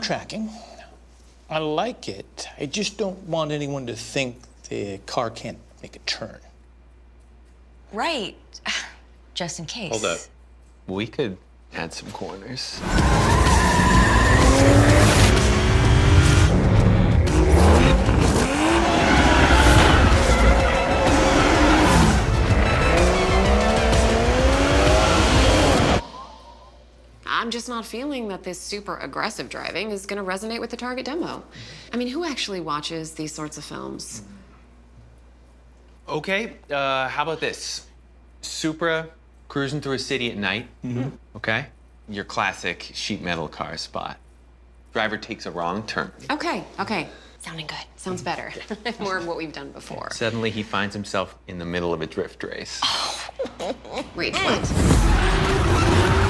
I'm tracking. I like it. I just don't want anyone to think the car can't make a turn. Right. Just in case. Hold up. We could add some corners. I'm just not feeling that this super aggressive driving is gonna resonate with the target demo. I mean, who actually watches these sorts of films? Okay, how about this? Supra cruising through a city at night, okay? Your classic sheet metal car spot. Driver takes a wrong turn. Okay. Sounding good. Sounds better. More of what we've done before. Suddenly he finds himself in the middle of a drift race. Wait, what?